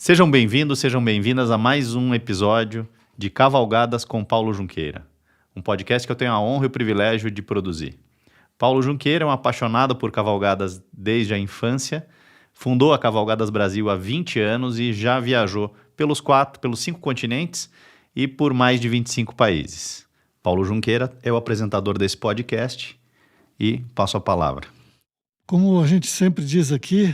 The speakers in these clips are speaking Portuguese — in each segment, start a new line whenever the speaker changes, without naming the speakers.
Sejam bem-vindos, sejam bem-vindas a mais um episódio de Cavalgadas com Paulo Junqueira, um podcast que eu tenho a honra e o privilégio de produzir. Paulo Junqueira é um apaixonado por cavalgadas desde a infância, fundou a Cavalgadas Brasil há 20 anos e já viajou pelos 5 continentes e por mais de 25 países. Paulo Junqueira é o apresentador desse podcast e passo a palavra.
Como a gente sempre diz aqui,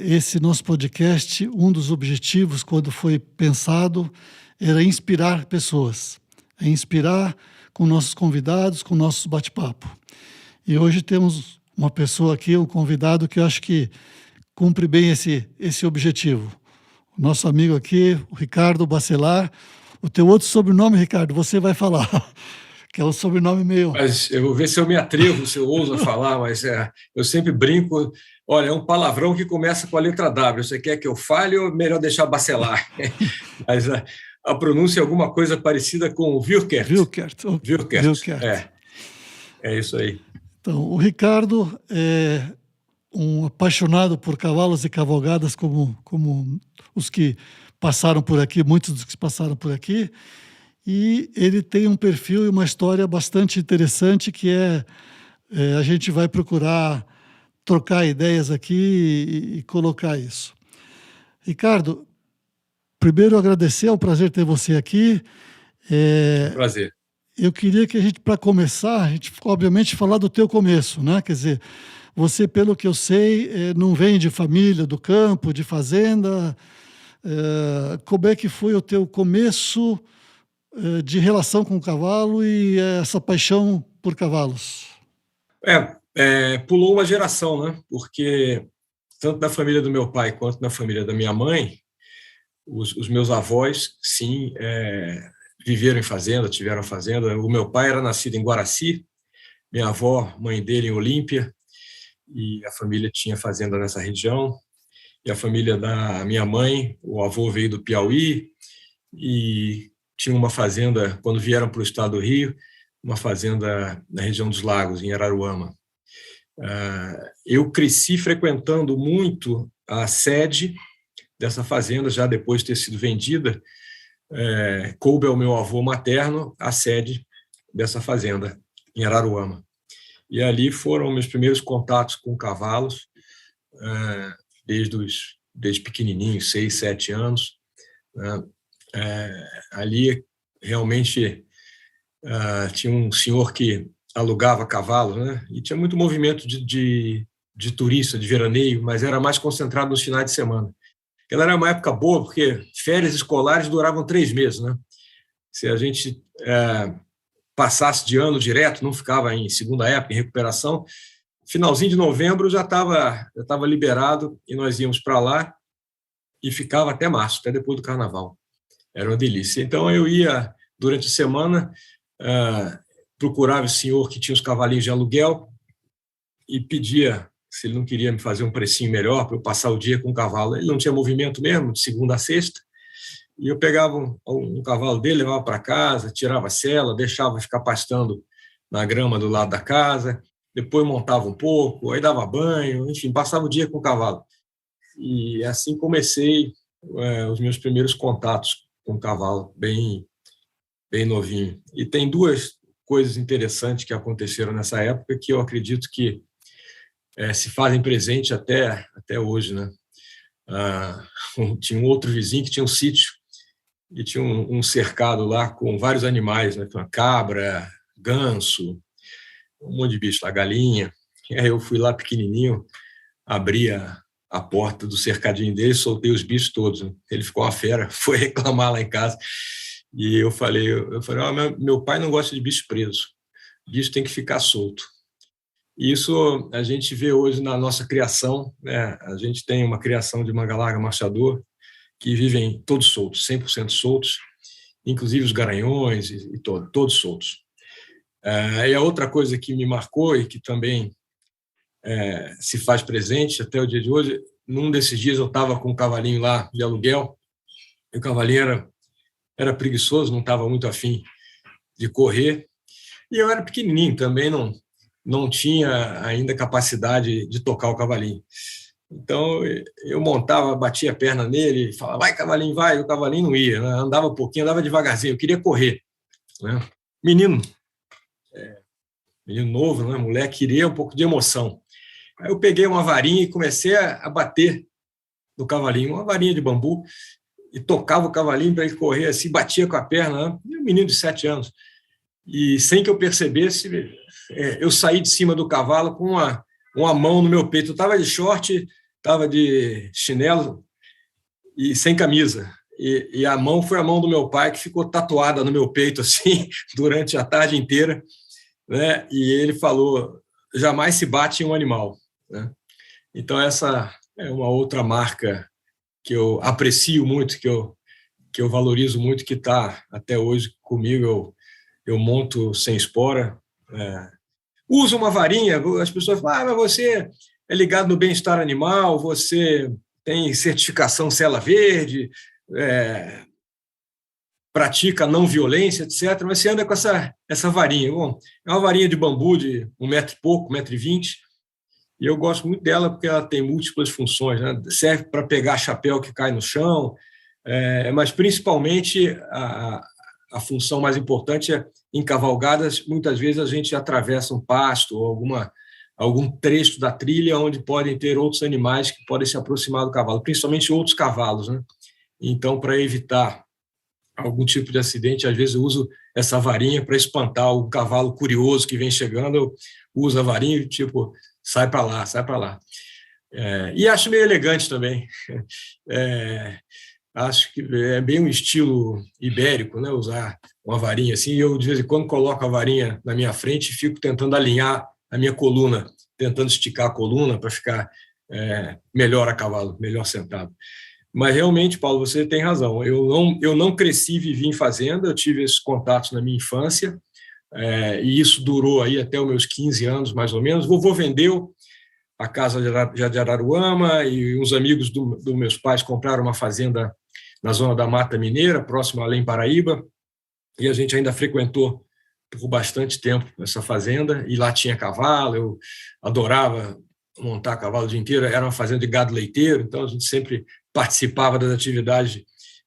esse nosso podcast, um dos objetivos, quando foi pensado, era inspirar pessoas, inspirar com nossos convidados, com nossos bate-papo. E hoje temos uma pessoa aqui, um convidado que eu acho que cumpre bem esse objetivo. O nosso amigo aqui, o Ricardo Bacelar. O teu outro sobrenome, Ricardo, você vai falar, que é o sobrenome meu.
Mas eu vou ver se eu me atrevo, se eu ouso falar, mas eu sempre brinco. Olha, é um palavrão que começa com a letra W. Você quer que eu fale ou melhor deixar Bacelar? Mas a pronúncia é alguma coisa parecida com Wilkert.
Wilkert.
É isso aí.
Então, o Ricardo é um apaixonado por cavalos e cavalgadas, como os que passaram por aqui, muitos dos que passaram por aqui. E ele tem um perfil e uma história bastante interessante que a gente vai procurar trocar ideias aqui e colocar isso. Ricardo, primeiro agradecer, é um prazer ter você aqui.
Prazer.
Eu queria que a gente, para começar, a gente obviamente falar do teu começo, né? Quer dizer, você, pelo que eu sei, não vem de família, do campo, de fazenda. Como é que foi o teu começo de relação com o cavalo e essa paixão por cavalos?
Pulou uma geração, né? Porque tanto na família do meu pai quanto na família da minha mãe, os meus avós, sim, viveram em fazenda, tiveram fazenda. O meu pai era nascido em Guaraci, minha avó, mãe dele, em Olímpia, e a família tinha fazenda nessa região. E a família da minha mãe, o avô veio do Piauí e tinha uma fazenda, quando vieram para o estado do Rio, uma fazenda na região dos Lagos, em Araruama. Eu cresci frequentando muito a sede dessa fazenda, já depois de ter sido vendida, coube ao meu avô materno a sede dessa fazenda, em Araruama. E ali foram meus primeiros contatos com cavalos, desde pequenininho, 6, 7 anos. Ali realmente tinha um senhor que alugava cavalos, né? E tinha muito movimento de turista, de veraneio, mas era mais concentrado nos finais de semana. Ela era uma época boa, porque férias escolares duravam 3 meses, né? Se a gente passasse de ano direto, não ficava em segunda época, em recuperação, finalzinho de novembro já estava liberado e nós íamos para lá e ficava até março, até depois do carnaval. Era uma delícia. Então eu ia durante a semana, procurava o senhor que tinha os cavalinhos de aluguel e pedia se ele não queria me fazer um precinho melhor para eu passar o dia com o cavalo. Ele não tinha movimento mesmo, de segunda a sexta, e eu pegava um cavalo dele, levava para casa, tirava a sela, deixava ficar pastando na grama do lado da casa, depois montava um pouco, aí dava banho, enfim, passava o dia com o cavalo. E assim comecei os meus primeiros contatos com o cavalo, bem novinho. E tem 2 coisas interessantes que aconteceram nessa época que eu acredito que se fazem presente até hoje, né? Tinha um outro vizinho que tinha um sítio e tinha um cercado lá com vários animais, né? Uma cabra, ganso, um monte de bicho lá, galinha. E aí eu fui lá pequenininho, abri a porta do cercadinho dele, soltei os bichos todos, né? Ele ficou uma fera, foi reclamar lá em casa. E eu falei, meu pai não gosta de bicho preso, bicho tem que ficar solto. Isso a gente vê hoje na nossa criação, né? A gente tem uma criação de manga larga marchador que vivem todos soltos, 100% soltos, inclusive os garanhões e todos soltos. E a outra coisa que me marcou e que também se faz presente até o dia de hoje, num desses dias eu estava com um cavalinho lá de aluguel, e o cavalinho era preguiçoso, não estava muito afim de correr, e eu era pequenininho também, não tinha ainda capacidade de tocar o cavalinho. Então, eu montava, batia a perna nele, falava, vai, cavalinho, vai. O cavalinho não ia, né? Andava um pouquinho, andava devagarzinho. Eu queria correr, né? Menino, menino novo, né? Moleque, queria um pouco de emoção. Aí eu peguei uma varinha e comecei a bater no cavalinho, uma varinha de bambu, e tocava o cavalinho para ele correr assim, batia com a perna, né? Um menino de 7 anos. E sem que eu percebesse, eu saí de cima do cavalo com uma mão no meu peito. Eu estava de short, estava de chinelo e sem camisa. E a mão foi a mão do meu pai, que ficou tatuada no meu peito assim durante a tarde inteira, né? E ele falou, jamais se bate em um animal, né? Então, essa é uma outra marca que eu aprecio muito, que eu valorizo muito, que está até hoje comigo. Eu monto sem espora, uso uma varinha. As pessoas falam, mas você é ligado no bem-estar animal, você tem certificação Sela Verde, pratica não violência, etc. Mas você anda com essa varinha. Bom, é uma varinha de bambu de 1 metro e pouco, 1,20 m, e eu gosto muito dela porque ela tem múltiplas funções, né? Serve para pegar chapéu que cai no chão, mas principalmente a função mais importante é, em cavalgadas, muitas vezes a gente atravessa um pasto ou algum trecho da trilha onde podem ter outros animais que podem se aproximar do cavalo, principalmente outros cavalos, né? Então, para evitar algum tipo de acidente, às vezes eu uso essa varinha para espantar o cavalo curioso que vem chegando. Eu uso a varinha e, tipo, sai para lá, sai para lá. E acho meio elegante também. Acho que é bem um estilo ibérico, né? Usar uma varinha assim. Eu, de vez em quando, coloco a varinha na minha frente e fico tentando alinhar a minha coluna, tentando esticar a coluna para ficar melhor a cavalo, melhor sentado. Mas, realmente, Paulo, você tem razão. Eu não cresci e vivi em fazenda, eu tive esses contatos na minha infância, e isso durou aí até os meus 15 anos, mais ou menos. Vovô vendeu a casa de Araruama e uns amigos dos meus pais compraram uma fazenda na zona da Mata Mineira, próximo a Além Paraíba, e a gente ainda frequentou por bastante tempo essa fazenda, e lá tinha cavalo, eu adorava montar cavalo o dia inteiro, era uma fazenda de gado leiteiro, então a gente sempre participava das atividades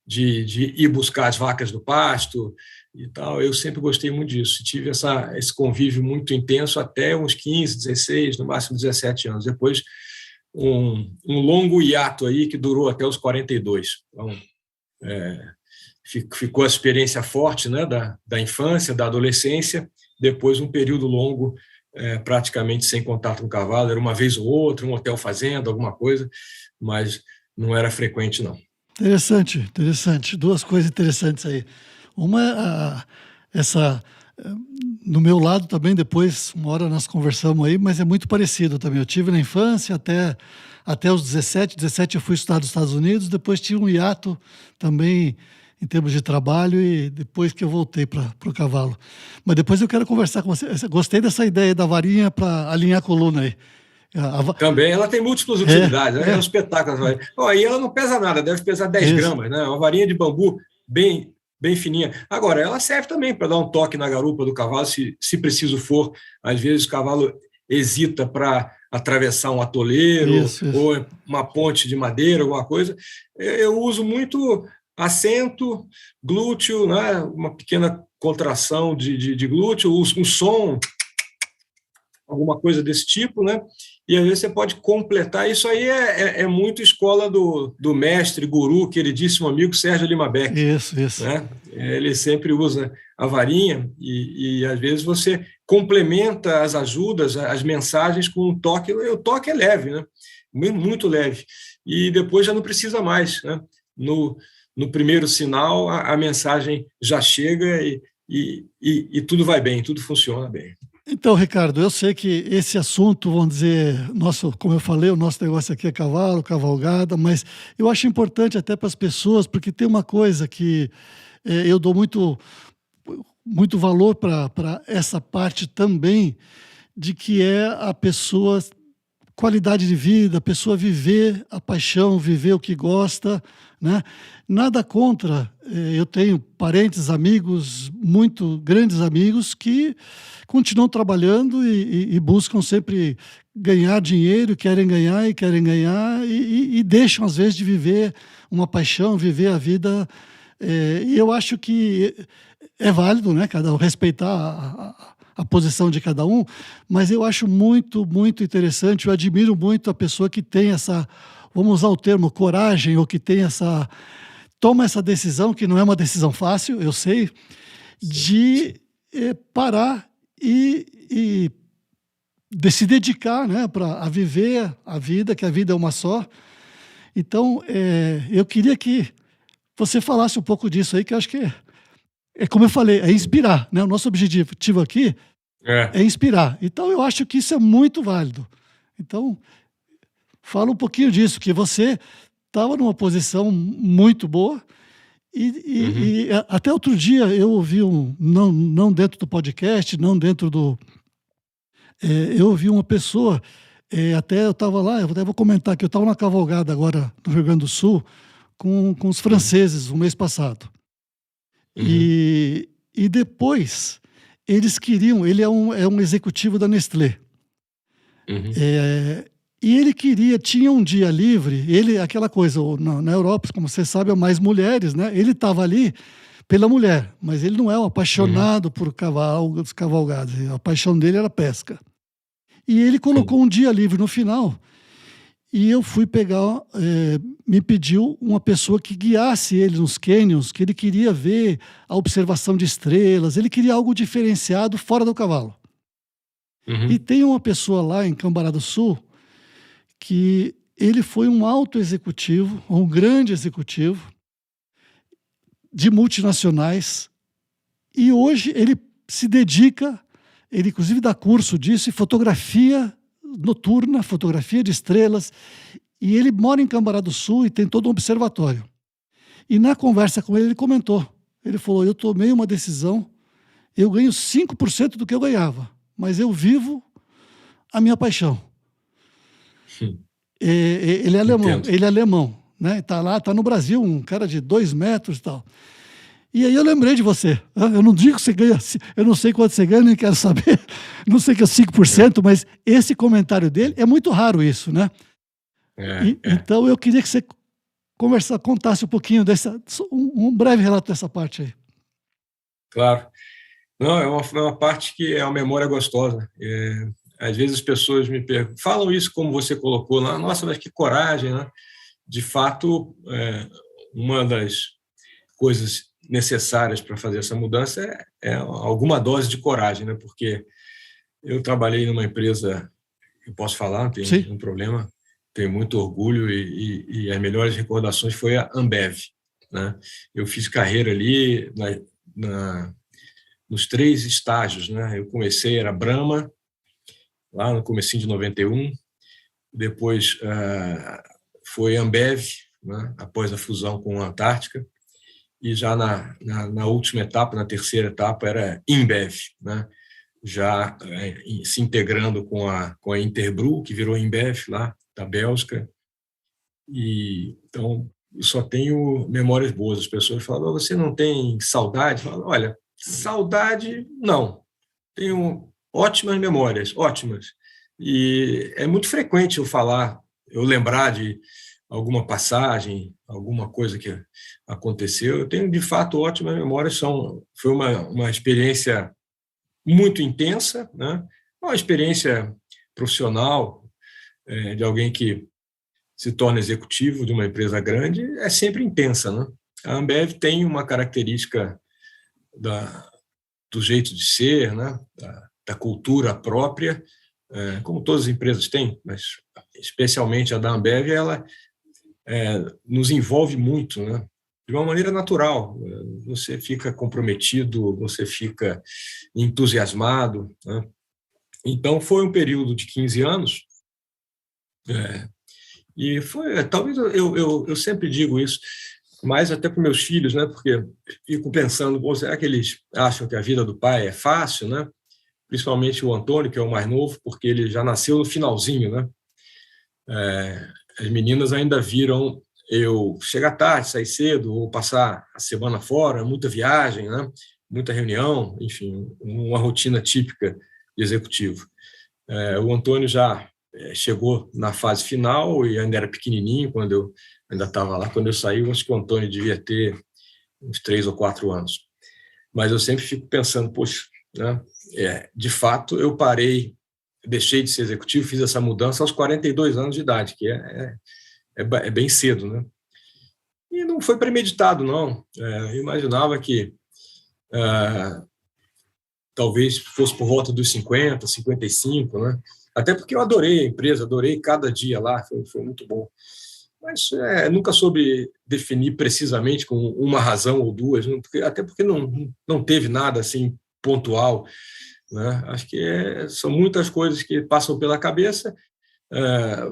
de ir buscar as vacas do pasto e tal. Eu sempre gostei muito disso, tive esse convívio muito intenso até uns 15, 16, no máximo 17 anos. Depois, um longo hiato aí que durou até os 42. Então, ficou a experiência forte, né, da infância, da adolescência, depois um período longo praticamente sem contato com o cavalo, era uma vez ou outra, um hotel fazenda, alguma coisa, mas não era frequente, não.
Interessante, interessante. Duas coisas interessantes aí. Uma, no meu lado também, depois, uma hora nós conversamos aí, mas é muito parecido também. Eu tive na infância até os 17 eu fui estudar nos Estados Unidos, depois tive um hiato também em termos de trabalho e depois que eu voltei para o cavalo. Mas depois eu quero conversar com você. Gostei dessa ideia da varinha para alinhar a coluna aí.
Também ela tem múltiplas utilidades, é um espetáculo. E ela não pesa nada, deve pesar 10 gramas, né? Uma varinha de bambu bem fininha. Agora, ela serve também para dar um toque na garupa do cavalo, se preciso for. Às vezes o cavalo hesita para atravessar um atoleiro ou uma ponte de madeira, alguma coisa. Eu uso muito assento, glúteo, né? Uma pequena contração de glúteo, um som, alguma coisa desse tipo, né? E às vezes você pode completar. Isso aí é muito escola do mestre, guru, queridíssimo amigo Sérgio Lima Beck.
Isso.
Né? Ele sempre usa a varinha e às vezes você complementa as ajudas, as mensagens com um toque. O toque é leve, né? Muito leve. E depois já não precisa mais, né? No primeiro sinal, a mensagem já chega e tudo vai bem, tudo funciona bem.
Então, Ricardo, eu sei que esse assunto, vamos dizer, como eu falei, o nosso negócio aqui é cavalo, cavalgada, mas eu acho importante até para as pessoas, porque tem uma coisa que eu dou muito valor para essa parte também, de que é a pessoa, qualidade de vida, a pessoa viver a paixão, viver o que gosta, né? Nada contra, eu tenho parentes, amigos, muito grandes amigos que continuam trabalhando e buscam sempre ganhar dinheiro, querem ganhar e deixam, às vezes, de viver uma paixão, viver a vida. E eu acho que é válido, né, cada um respeitar a posição de cada um, mas eu acho muito, muito interessante, eu admiro muito a pessoa que tem essa, vamos usar o termo coragem, ou que tem toma essa decisão, que não é uma decisão fácil, eu sei, de parar e de se dedicar, né, a viver a vida, que a vida é uma só. Então, eu queria que você falasse um pouco disso aí, que eu acho que como eu falei, é inspirar, né? O nosso objetivo aqui é inspirar. Então, eu acho que isso é muito válido. Então, fala um pouquinho disso, que você estava numa posição muito boa e até outro dia eu ouvi não dentro do podcast, não dentro do... eu ouvi uma pessoa, até eu estava lá, eu até vou comentar que eu estava na cavalgada agora no Rio Grande do Sul com os franceses, o mês passado. E depois, eles queriam... Ele é um executivo da Nestlé. E ele tinha um dia livre, aquela coisa, na Europa, como você sabe, há mais mulheres, né? Ele estava ali pela mulher, mas ele não é um apaixonado por cavalgadas, a paixão dele era pesca. E ele colocou um dia livre no final, e eu fui pegar, me pediu uma pessoa que guiasse ele nos cânions, que ele queria ver a observação de estrelas, ele queria algo diferenciado fora do cavalo. E tem uma pessoa lá em Cambará do Sul, que ele foi um alto executivo, um grande executivo, de multinacionais, e hoje ele se dedica, ele inclusive dá curso disso, em fotografia noturna, fotografia de estrelas, e ele mora em Cambará do Sul e tem todo um observatório. E na conversa com ele comentou, ele falou, eu tomei uma decisão, eu ganho 5% do que eu ganhava, mas eu vivo a minha paixão. Ele é alemão, né? Tá lá, tá no Brasil, um cara de 2 metros e tal. E aí eu lembrei de você. Eu não digo que você ganha, eu não sei quanto você ganha, nem quero saber, não sei que é 5%, mas esse comentário dele é muito raro isso, né? Então eu queria que você contasse um pouquinho um breve relato dessa parte aí.
Claro. Não, é uma parte que é uma memória gostosa. Às vezes as pessoas me falam isso como você colocou lá, nossa, mas que coragem, né? De fato, uma das coisas necessárias para fazer essa mudança é alguma dose de coragem, né? Porque eu trabalhei numa empresa, eu posso falar, não tem nenhum problema, tenho muito orgulho e as melhores recordações foi a Ambev, né? Eu fiz carreira ali nos 3 estágios, né? Eu comecei, era Brahma, lá no comecinho de 91, depois foi Ambev, né? Após a fusão com a Antártica, e já na última etapa, na terceira etapa, era Inbev, né? Já se integrando com a Interbrew, que virou Inbev lá da Bélgica. E então eu só tenho memórias boas. As pessoas falam, você não tem saudade? Eu falo, olha, saudade não, tenho ótimas memórias, ótimas. E é muito frequente eu lembrar de alguma passagem, alguma coisa que aconteceu. Eu tenho, de fato, ótimas memórias. Foi uma experiência muito intensa, né? Uma experiência profissional de alguém que se torna executivo de uma empresa grande, é sempre intensa, né? A Ambev tem uma característica do jeito de ser, né? Da cultura própria, como todas as empresas têm, mas especialmente a da Ambev, ela nos envolve muito, né? De uma maneira natural. Você fica comprometido, você fica entusiasmado, né? Então, foi um período de 15 anos, e foi, talvez eu sempre digo isso, mais até para meus filhos, né? Porque fico pensando, será que eles acham que a vida do pai é fácil, né? Principalmente o Antônio, que é o mais novo, porque ele já nasceu no finalzinho, né? As meninas ainda viram eu chegar tarde, sair cedo, ou passar a semana fora, muita viagem, né? Muita reunião, enfim, uma rotina típica de executivo. O Antônio já chegou na fase final e ainda era pequenininho quando eu ainda estava lá. Quando eu saí, eu acho que o Antônio devia ter uns 3 ou 4 anos. Mas eu sempre fico pensando, poxa, né, de fato, eu parei, deixei de ser executivo, fiz essa mudança aos 42 anos de idade, que é bem cedo, né? E não foi premeditado, não. Eu imaginava que talvez fosse por volta dos 50, 55, né? Até porque eu adorei a empresa, adorei cada dia lá, foi muito bom. Mas nunca soube definir precisamente com uma razão ou duas, até porque não teve nada assim pontual, né? Acho que são muitas coisas que passam pela cabeça.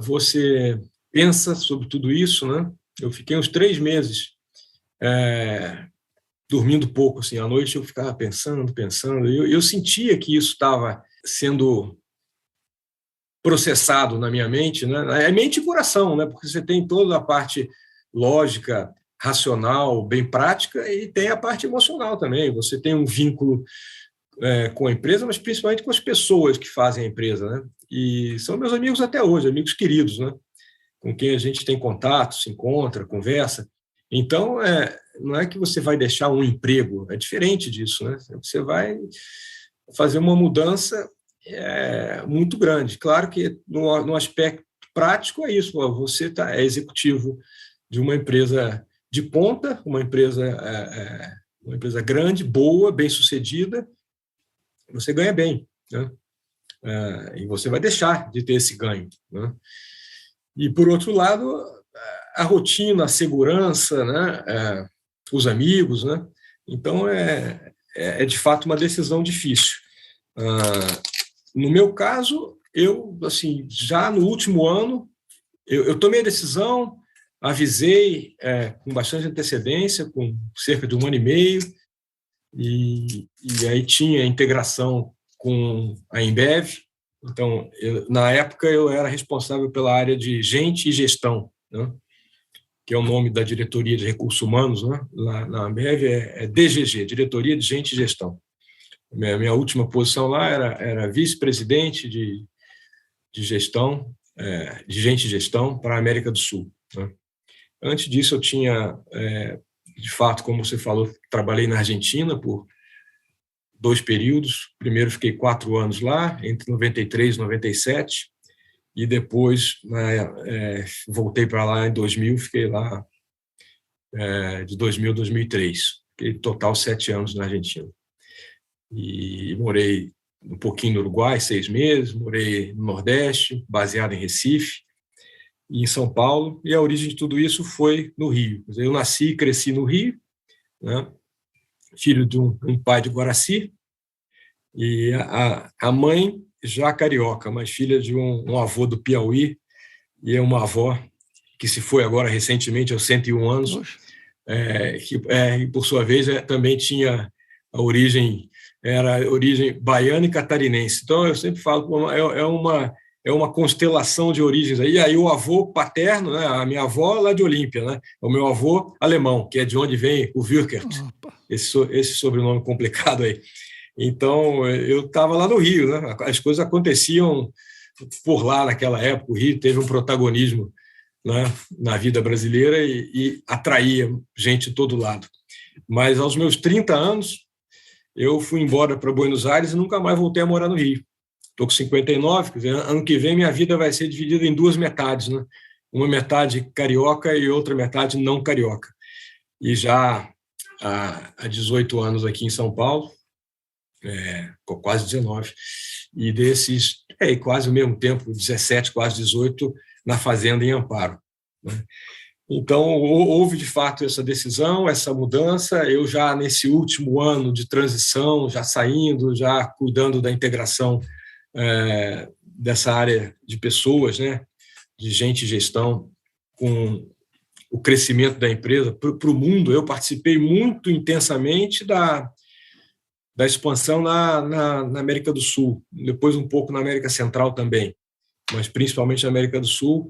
Você pensa sobre tudo isso, né? Eu fiquei uns 3 meses dormindo pouco, assim, à noite eu ficava pensando, eu sentia que isso estava sendo processado na minha mente, né? É mente e coração, né? Porque você tem toda a parte lógica, racional, bem prática, e tem a parte emocional também. Você tem um vínculo com a empresa, mas principalmente com as pessoas que fazem a empresa, né? E são meus amigos até hoje, amigos queridos, né? Com quem a gente tem contato, se encontra, conversa. Então, não é que você vai deixar um emprego, é diferente disso, né? Você vai fazer uma mudança muito grande. Claro que no aspecto prático é isso, você é executivo de uma empresa de ponta, uma empresa grande, boa, bem-sucedida, você ganha bem, né? E você vai deixar de ter esse ganho, né? E, por outro lado, a rotina, a segurança, né? Os amigos, né? Então, de fato uma decisão difícil. No meu caso, eu, assim, já no último ano, eu tomei a decisão, avisei com bastante antecedência, com cerca de 1 ano e meio, e aí tinha integração com a Embev. Então, na época, eu era responsável pela área de gente e gestão, né? Que é o nome da diretoria de recursos humanos, né? Lá na Ambev é DGG, Diretoria de Gente e Gestão. Minha última posição lá era vice-presidente de gestão, de gente e gestão para a América do Sul, né? Antes disso, eu tinha, de fato, como você falou, trabalhei na Argentina por 2 períodos. Primeiro, fiquei 4 anos lá, entre 93 e 97, e depois voltei para lá em 2000, fiquei lá de 2000 a 2003. Fiquei total 7 anos na Argentina. E morei um pouquinho no Uruguai, 6 meses, morei no Nordeste, baseado em Recife, e em São Paulo, e a origem de tudo isso foi no Rio. Eu nasci e cresci no Rio, né? Filho de um pai de Guaraci, e a mãe já carioca, mas filha de um avô do Piauí, e é uma avó que se foi agora recentemente, aos 101 anos, que por sua vez também tinha era a origem baiana e catarinense. Então, eu sempre falo, é uma constelação de origens aí. Aí o avô paterno, né, a minha avó lá de Olímpia, né, o meu avô alemão, que é de onde vem o Würkert, esse sobrenome complicado aí. Então, eu estava lá no Rio, né, as coisas aconteciam por lá naquela época. O Rio teve um protagonismo, né, na vida brasileira e atraía gente de todo lado. Mas aos meus 30 anos, eu fui embora para Buenos Aires e nunca mais voltei a morar no Rio. Estou com 59, quer dizer, ano que vem minha vida vai ser dividida em 2 metades, né? Uma metade carioca e outra metade não carioca. E já há 18 anos aqui em São Paulo, quase 19, e desses, quase o mesmo tempo, 17, quase 18, na fazenda em Amparo, né? Então, houve de fato essa decisão, essa mudança. Eu já nesse último ano de transição, já saindo, já cuidando da integração dessa área de pessoas, né, de gente e gestão, com o crescimento da empresa para o mundo. Eu participei muito intensamente da expansão na América do Sul, depois um pouco na América Central também, mas principalmente na América do Sul.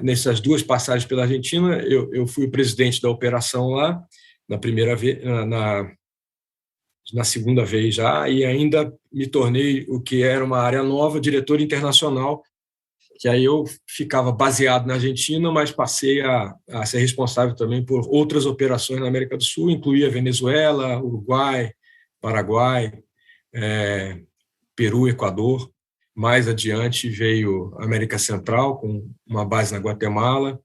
Nessas 2 passagens pela Argentina, eu fui o presidente da operação lá, na primeira vez, na segunda vez já, e ainda me tornei o que era uma área nova, diretor internacional que aí eu ficava baseado na Argentina, mas passei a ser responsável também por outras operações na América do Sul, incluía Venezuela, Uruguai, Paraguai, Peru, Equador. Mais adiante veio a América Central, com uma base na Guatemala,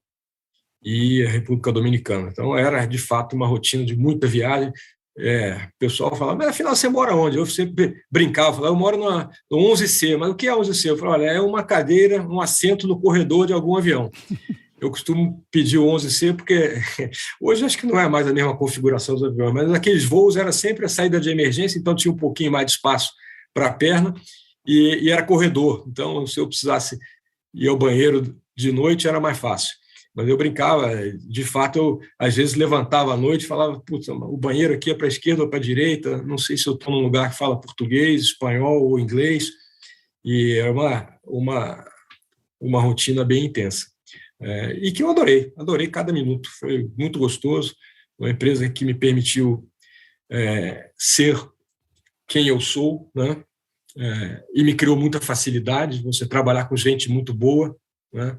e a República Dominicana. Então, era, de fato, uma rotina de muita viagem. O pessoal falava, mas afinal você mora onde? Eu sempre brincava, falava, eu moro no 11C. Mas o que é 11C? Eu falava, olha, é uma cadeira, um assento no corredor de algum avião. Eu costumo pedir o 11C porque hoje acho que não é mais a mesma configuração dos aviões, mas naqueles voos era sempre a saída de emergência, então tinha um pouquinho mais de espaço para a perna e era corredor. Então, se eu precisasse ir ao banheiro de noite, era mais fácil. Mas eu brincava, de fato, eu às vezes levantava à noite e falava, putz, o banheiro aqui é para a esquerda ou para a direita, não sei se eu estou num lugar que fala português, espanhol ou inglês, e é uma rotina bem intensa. E que eu adorei cada minuto, foi muito gostoso, uma empresa que me permitiu ser quem eu sou, né? E me criou muita facilidade, você trabalhar com gente muito boa, né?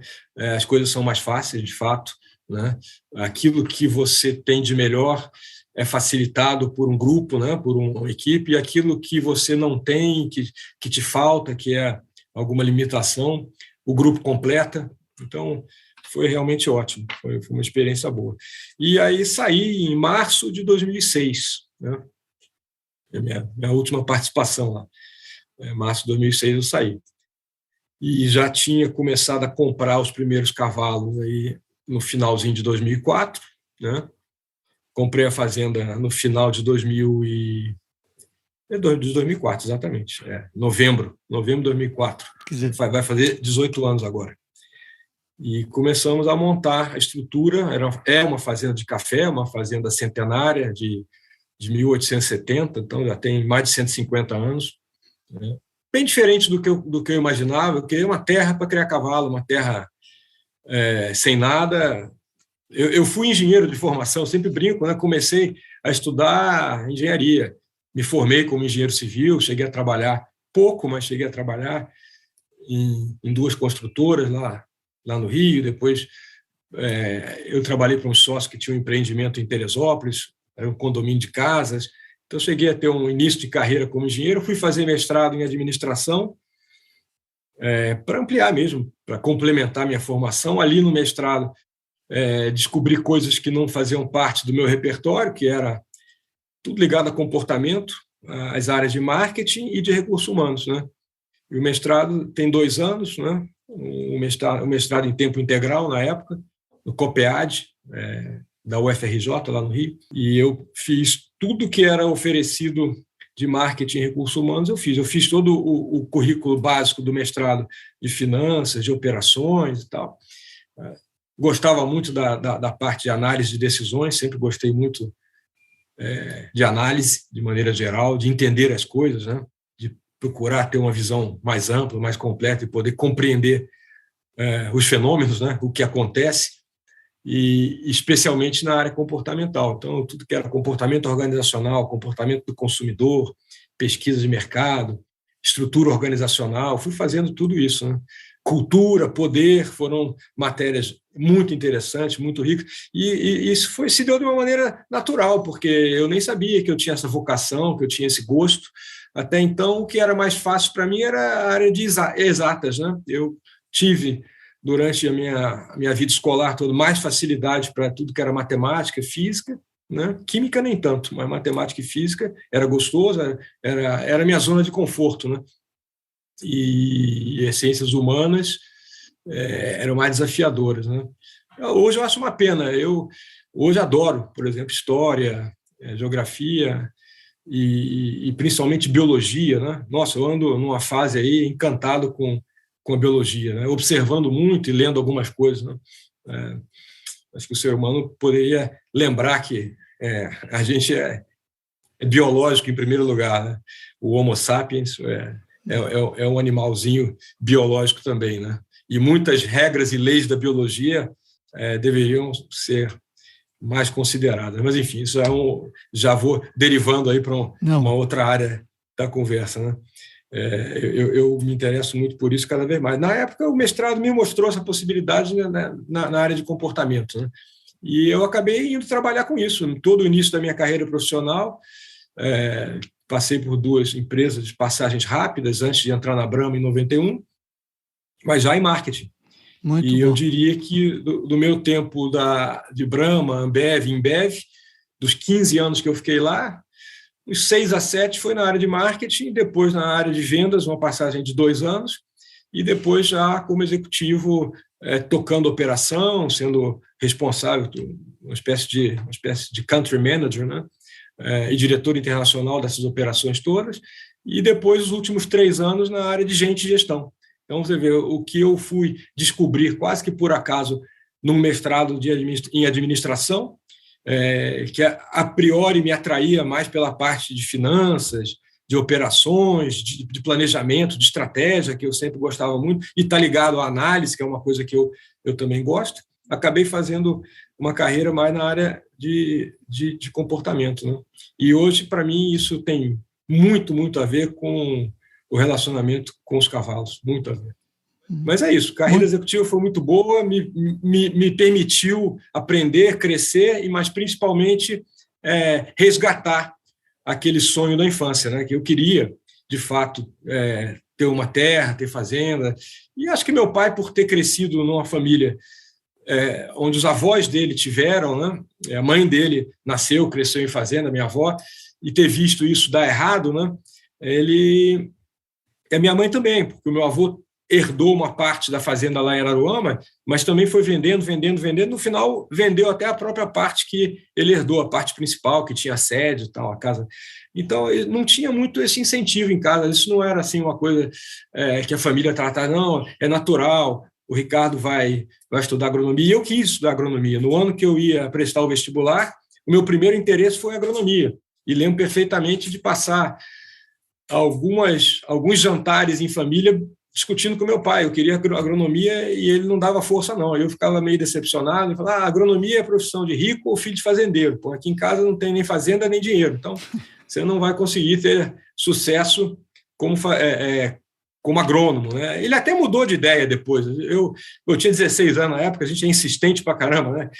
As coisas são mais fáceis, de fato, né? Aquilo que você tem de melhor é facilitado por um grupo, né? Por uma equipe, e aquilo que você não tem, que te falta, que é alguma limitação, o grupo completa. Então, foi realmente ótimo, foi uma experiência boa. E aí saí em março de 2006, né? Minha última participação lá. Em março de 2006 eu saí. E já tinha começado a comprar os primeiros cavalos aí no finalzinho de 2004, né? Comprei a fazenda no final de 2004, exatamente. Novembro de 2004. Vai fazer 18 anos agora. E começamos a montar a estrutura. É uma fazenda de café, uma fazenda centenária de 1870, então já tem mais de 150 anos, né? Bem diferente do que eu imaginava. Eu queria uma terra para criar cavalo, uma terra sem nada. Eu fui engenheiro de formação, sempre brinco, né? Comecei a estudar engenharia, me formei como engenheiro civil, cheguei a trabalhar pouco, mas cheguei a trabalhar em duas construtoras lá no Rio. Depois eu trabalhei para um sócio que tinha um empreendimento em Teresópolis, era um condomínio de casas. Então, cheguei a ter um início de carreira como engenheiro, fui fazer mestrado em administração, para ampliar mesmo, para complementar minha formação. Ali no mestrado, descobri coisas que não faziam parte do meu repertório, que era tudo ligado a comportamento, as áreas de marketing e de recursos humanos, né? E o mestrado tem 2 anos, né? O mestrado em tempo integral, na época, no COPEAD, da UFRJ, lá no Rio, e eu fiz tudo que era oferecido de marketing e recursos humanos, eu fiz todo o currículo básico do mestrado de finanças, de operações e tal. Gostava muito da parte de análise de decisões, sempre gostei muito de análise, de maneira geral, de entender as coisas, né? De procurar ter uma visão mais ampla, mais completa e poder compreender os fenômenos, né? O que acontece, e especialmente na área comportamental. Então, tudo que era comportamento organizacional, comportamento do consumidor, pesquisa de mercado, estrutura organizacional, fui fazendo tudo isso, né? Cultura, poder, foram matérias muito interessantes, muito ricas, e isso se deu de uma maneira natural, porque eu nem sabia que eu tinha essa vocação, que eu tinha esse gosto. Até então, o que era mais fácil para mim era a área de exatas, né? Eu tive, durante a minha vida escolar toda, mais facilidade para tudo que era matemática, física, né? Química nem tanto, mas matemática e física era gostoso, era a minha zona de conforto, né? E as ciências humanas eram mais desafiadoras, né? Hoje eu acho uma pena. Eu hoje adoro, por exemplo, história, geografia e principalmente biologia, né? Nossa, eu ando numa fase aí encantado com a biologia, né? Observando muito e lendo algumas coisas, né? Acho que o ser humano poderia lembrar que a gente é biológico em primeiro lugar, né? O Homo sapiens é um animalzinho biológico também, né? E muitas regras e leis da biologia deveriam ser mais consideradas. Mas, enfim, isso já vou derivando aí para uma outra área da conversa, né? Eu me interesso muito por isso cada vez mais. Na época, o mestrado me mostrou essa possibilidade, né, na área de comportamento, né? E eu acabei indo trabalhar com isso. Em todo o início da minha carreira profissional, passei por 2 empresas de passagens rápidas antes de entrar na Brahma em 91, mas já em marketing.
Muito
e
bom.
Eu diria que do meu tempo de Brahma, Ambev, Embev, dos 15 anos que eu fiquei lá, os 6 a 7 foi na área de marketing, depois na área de vendas, uma passagem de 2 anos, e depois já como executivo, tocando operação, sendo responsável, uma espécie de country manager, né? E diretor internacional dessas operações todas, e depois os últimos 3 anos na área de gente e gestão. Então, você vê o que eu fui descobrir quase que por acaso num mestrado em administração, que a priori me atraía mais pela parte de finanças, de operações, de planejamento, de estratégia, que eu sempre gostava muito, e está ligado à análise, que é uma coisa que eu também gosto. Acabei fazendo uma carreira mais na área de comportamento, né? E hoje, para mim, isso tem muito, muito a ver com o relacionamento com os cavalos, muito a ver. Mas é isso, carreira executiva foi muito boa, me permitiu aprender, crescer, mas principalmente resgatar aquele sonho da infância, né? Que eu queria, de fato, ter uma terra, ter fazenda. E acho que meu pai, por ter crescido numa família onde os avós dele tiveram, né? A mãe dele nasceu, cresceu em fazenda, minha avó, e ter visto isso dar errado, né? A minha mãe também, porque o meu avô herdou uma parte da fazenda lá em Araruama, mas também foi vendendo. No final, vendeu até a própria parte que ele herdou, a parte principal, que tinha sede e tal, a casa. Então, não tinha muito esse incentivo em casa. Isso não era assim uma coisa que a família tratava, não, é natural, o Ricardo vai estudar agronomia. E eu quis estudar agronomia. No ano que eu ia prestar o vestibular, o meu primeiro interesse foi agronomia. E lembro perfeitamente de passar alguns jantares em família discutindo com meu pai. Eu queria agronomia e ele não dava força, não. Eu ficava meio decepcionado e falava, agronomia é profissão de rico ou filho de fazendeiro. Pô, aqui em casa não tem nem fazenda nem dinheiro. Então, você não vai conseguir ter sucesso como agrônomo, né? Ele até mudou de ideia depois. Eu tinha 16 anos na época, a gente é insistente pra caramba, né?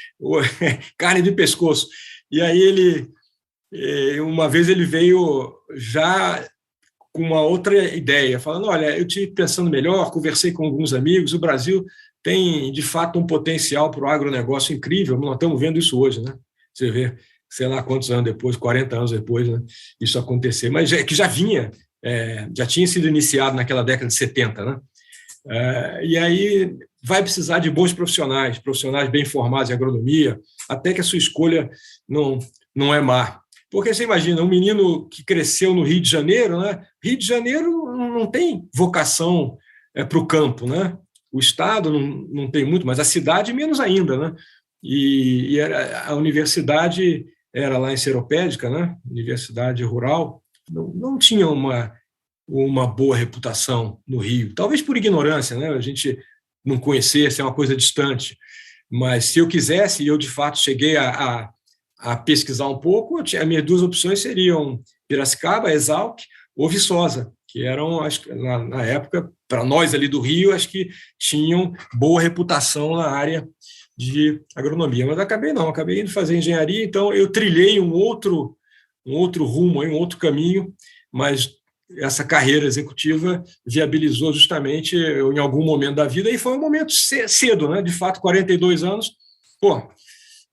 Carne de pescoço. E aí uma vez ele veio já com uma outra ideia, falando, olha, eu estive pensando melhor, conversei com alguns amigos, o Brasil tem, de fato, um potencial para o agronegócio incrível, nós estamos vendo isso hoje, né? Você vê, sei lá quantos anos depois, 40 anos depois, né, isso acontecer, mas que já tinha sido iniciado naquela década de 70, né? E aí vai precisar de bons profissionais bem formados em agronomia, até que a sua escolha não é má. Porque você imagina, um menino que cresceu no Rio de Janeiro, né? Rio de Janeiro não tem vocação para o campo, né? O estado não tem muito, mas a cidade menos ainda, né? E a universidade era lá em Seropédica, né? Universidade rural, não tinha uma boa reputação no Rio. Talvez por ignorância, né? A gente não conhecesse, é uma coisa distante. Mas se eu quisesse, e eu de fato cheguei a pesquisar um pouco, as minhas 2 opções seriam Piracicaba, Exalc ou Viçosa, que eram, acho que na época, para nós ali do Rio, acho que tinham boa reputação na área de agronomia. Mas acabei indo fazer engenharia, então eu trilhei um outro rumo, um outro caminho, mas essa carreira executiva viabilizou justamente em algum momento da vida, e foi um momento cedo, né? De fato, 42 anos,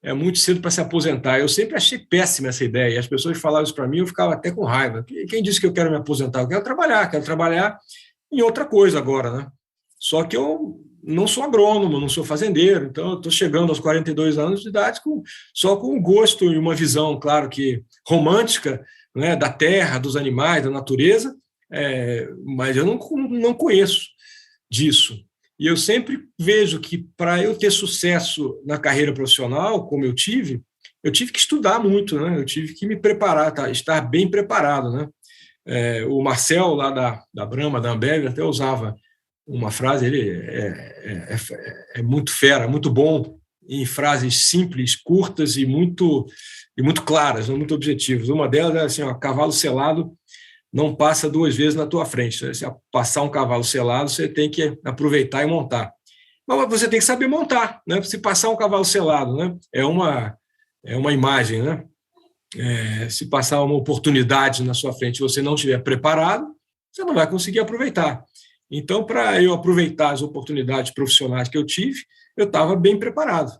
é muito cedo para se aposentar. Eu sempre achei péssima essa ideia. As pessoas falavam isso para mim, eu ficava até com raiva. Quem disse que eu quero me aposentar? Eu quero trabalhar em outra coisa agora, né? Só que eu não sou agrônomo, não sou fazendeiro, então eu estou chegando aos 42 anos de idade só com um gosto e uma visão, claro que romântica, né, da terra, dos animais, da natureza, mas eu não conheço disso. E eu sempre vejo que, para eu ter sucesso na carreira profissional, como eu tive que estudar muito, né? Eu tive que me preparar, estar bem preparado, né? O Marcel, lá da Brahma, da Ambev, até usava uma frase, ele é muito fera, muito bom em frases simples, curtas e muito claras, muito objetivas. Uma delas é assim, cavalo selado não passa duas vezes na tua frente. Né? Se passar um cavalo selado, você tem que aproveitar e montar. Mas você tem que saber montar, né? Se passar um cavalo selado, né? É uma imagem, né? Se passar uma oportunidade na sua frente e você não estiver preparado, você não vai conseguir aproveitar. Então, para eu aproveitar as oportunidades profissionais que eu tive, eu estava bem preparado.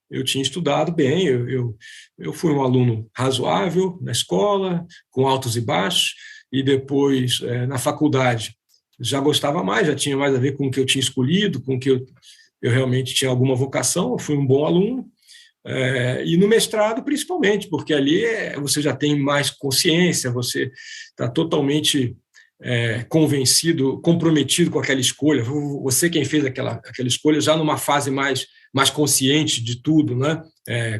Eu tinha estudado bem, eu fui um aluno razoável na escola, com altos e baixos, e depois, na faculdade, já gostava mais, já tinha mais a ver com o que eu tinha escolhido, com o que eu realmente tinha alguma vocação, eu fui um bom aluno. E no mestrado, principalmente, porque ali você já tem mais consciência, você está totalmente convencido, comprometido com aquela escolha. Você quem fez aquela escolha já numa fase mais consciente de tudo, né?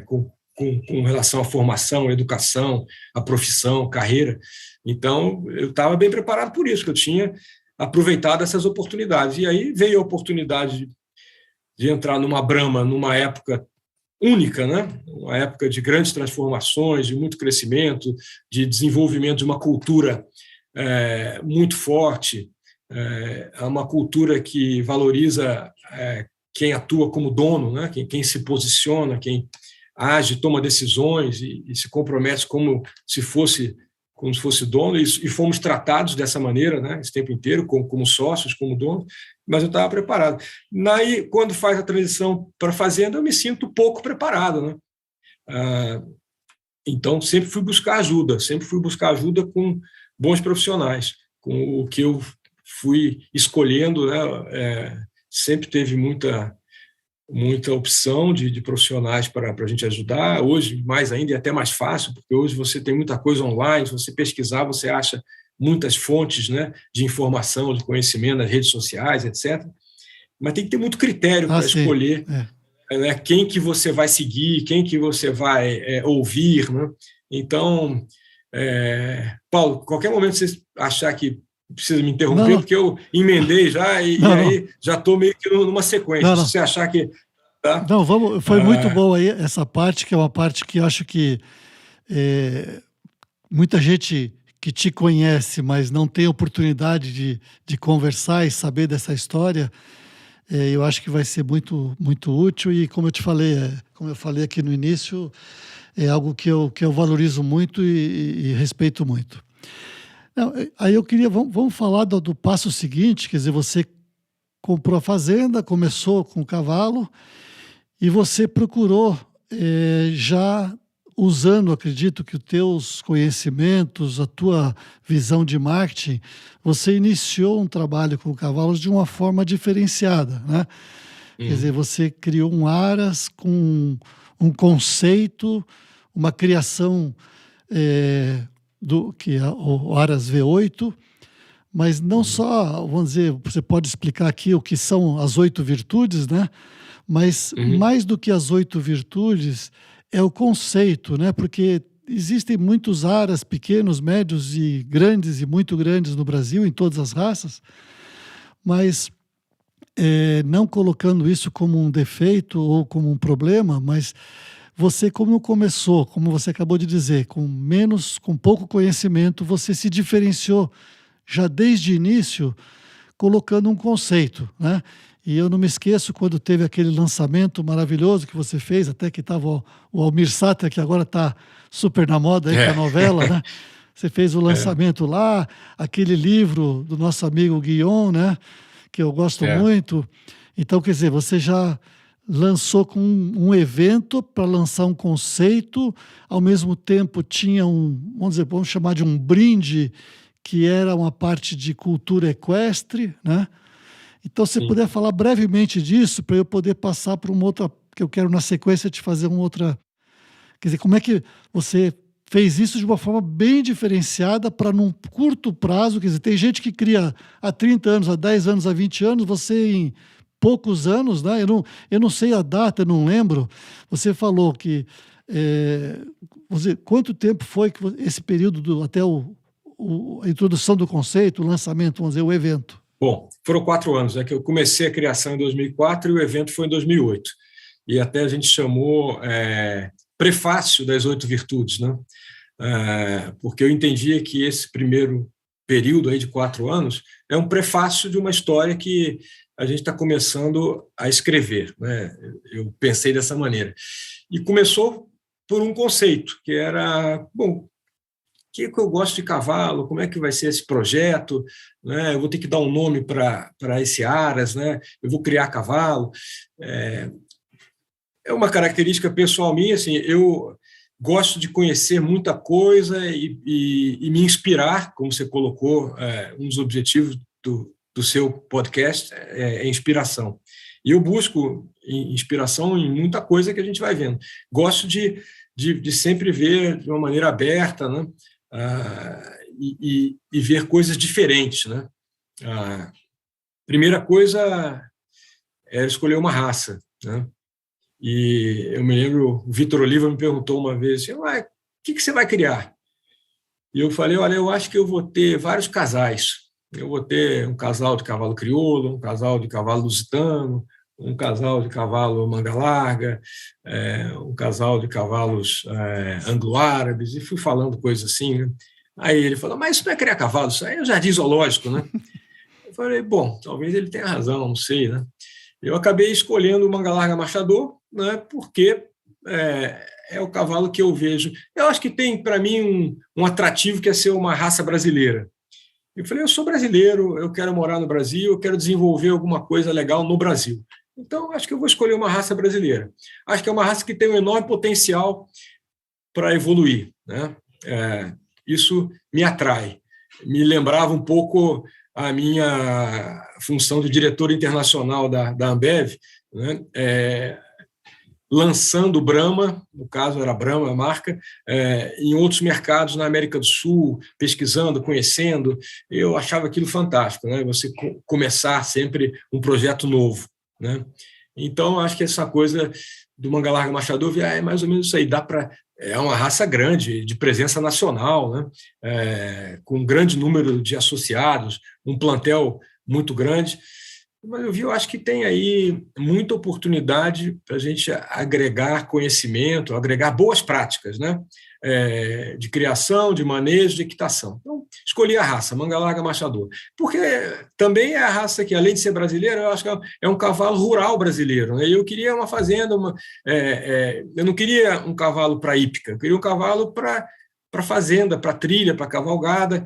Com relação à formação, à educação, à profissão, carreira. Então, eu estava bem preparado por isso, que eu tinha aproveitado essas oportunidades. E aí veio a oportunidade de entrar numa Brahma, numa época única, né? Uma época de grandes transformações, de muito crescimento, de desenvolvimento de uma cultura muito forte, é uma cultura que valoriza quem atua como dono, né? Quem se posiciona, quem age, toma decisões e se compromete como se fosse dono, e fomos tratados dessa maneira, né? Esse tempo inteiro, como sócios, como donos, mas eu estava preparado. Aí, quando faz a transição para a fazenda, eu me sinto pouco preparado, né? Então, sempre fui buscar ajuda com bons profissionais, com o que eu fui escolhendo, né? Sempre teve muita opção de profissionais para a gente ajudar. Hoje, mais ainda, é até mais fácil, porque hoje você tem muita coisa online, se você pesquisar, você acha muitas fontes, né, de informação, de conhecimento nas redes sociais, etc. Mas tem que ter muito critério para escolher né, quem que você vai seguir, quem que você vai ouvir. Né? Então, Paulo, qualquer momento você achar que precisa me interromper, porque eu emendei já e aí já estou meio que numa sequência. Se você achar que... Tá?
Não, vamos, foi muito bom aí essa parte, que é uma parte que eu acho que muita gente que te conhece, mas não tem oportunidade de conversar e saber dessa história, eu acho que vai ser muito, muito útil. E como eu falei aqui no início, é algo que eu valorizo muito e respeito muito. Não, aí eu queria, vamos falar do passo seguinte, quer dizer, você comprou a fazenda, começou com o cavalo e você procurou, já usando, acredito que os teus conhecimentos, a tua visão de marketing, você iniciou um trabalho com cavalos de uma forma diferenciada, né? Quer dizer, você criou um Aras com um conceito, uma criação que é o Aras V8, mas não só, vamos dizer, você pode explicar aqui o que são as 8 virtudes, né? Mas mais do que as 8 virtudes é o conceito, né? Porque existem muitos Aras pequenos, médios e grandes e muito grandes no Brasil, em todas as raças, mas não colocando isso como um defeito ou como um problema, mas você, como começou, como você acabou de dizer, com pouco conhecimento, você se diferenciou já desde o início, colocando um conceito, né? E eu não me esqueço quando teve aquele lançamento maravilhoso que você fez, até que estava o Almir Sater, que agora está super na moda aí com a novela, né? Você fez o lançamento lá, aquele livro do nosso amigo Guion, né? Que eu gosto muito. Então, quer dizer, você já lançou com um evento para lançar um conceito, ao mesmo tempo tinha vamos chamar de um brinde, que era uma parte de cultura equestre, né? Então, se você puder falar brevemente disso, para eu poder passar para uma outra, que eu quero na sequência te fazer uma outra... Quer dizer, como é que você fez isso de uma forma bem diferenciada para num curto prazo? Quer dizer, tem gente que cria há 30 anos, há 10 anos, há 20 anos, você em poucos anos, né? Eu não sei a data, eu não lembro. Você falou que... quanto tempo foi que esse período até a introdução do conceito, o lançamento, vamos dizer, o evento?
Bom, foram 4 anos, que eu comecei a criação em 2004 e o evento foi em 2008. E até a gente chamou Prefácio das 8 Virtudes, né? Porque eu entendia que esse primeiro período aí de 4 anos, é um prefácio de uma história que a gente está começando a escrever, né? Eu pensei dessa maneira. E começou por um conceito, que era, bom, o que eu gosto de cavalo, como é que vai ser esse projeto, né? Eu vou ter que dar um nome para esse aras, né? Eu vou criar cavalo. É uma característica pessoal minha, assim, eu gosto de conhecer muita coisa e me inspirar, como você colocou, um dos objetivos do seu podcast é inspiração. E eu busco inspiração em muita coisa que a gente vai vendo. Gosto de sempre ver de uma maneira aberta, né? E ver coisas diferentes, né? A primeira coisa era escolher uma raça, né? E eu me lembro, o Vitor Oliva me perguntou uma vez, assim, o que você vai criar? E eu falei, olha, eu acho que eu vou ter vários casais. Eu vou ter um casal de cavalo crioulo, um casal de cavalo lusitano, um casal de cavalo manga larga, um casal de cavalos anglo-árabes, e fui falando coisas assim, né? Aí ele falou, mas isso não é criar cavalo, isso aí é um jardim zoológico, né? Eu falei, bom, talvez ele tenha razão, não sei, né? Eu acabei escolhendo o manga larga marchador, né, porque é o cavalo que eu vejo. Eu acho que tem, para mim, um atrativo que é ser uma raça brasileira. Eu falei, eu sou brasileiro, eu quero morar no Brasil, eu quero desenvolver alguma coisa legal no Brasil. Então, acho que eu vou escolher uma raça brasileira. Acho que é uma raça que tem um enorme potencial para evoluir, né? Isso me atrai. Me lembrava um pouco a minha função de diretor internacional da Ambev, né? Lançando o Brahma, no caso era Brahma a marca, em outros mercados na América do Sul, pesquisando, conhecendo. Eu achava aquilo fantástico, né? Você começar sempre um projeto novo, né? Então, acho que essa coisa do manga larga marchador é mais ou menos isso aí. É uma raça grande, de presença nacional, né? Com um grande número de associados, um plantel muito grande. Mas eu acho que tem aí muita oportunidade para a gente agregar conhecimento, agregar boas práticas, né? De criação, de manejo, de equitação. Então, escolhi a raça, manga larga marchador, porque também é a raça que, além de ser brasileira, eu acho que é um cavalo rural brasileiro, né? Eu queria uma fazenda, eu não queria um cavalo para hípica, eu queria um cavalo para fazenda, para trilha, para cavalgada.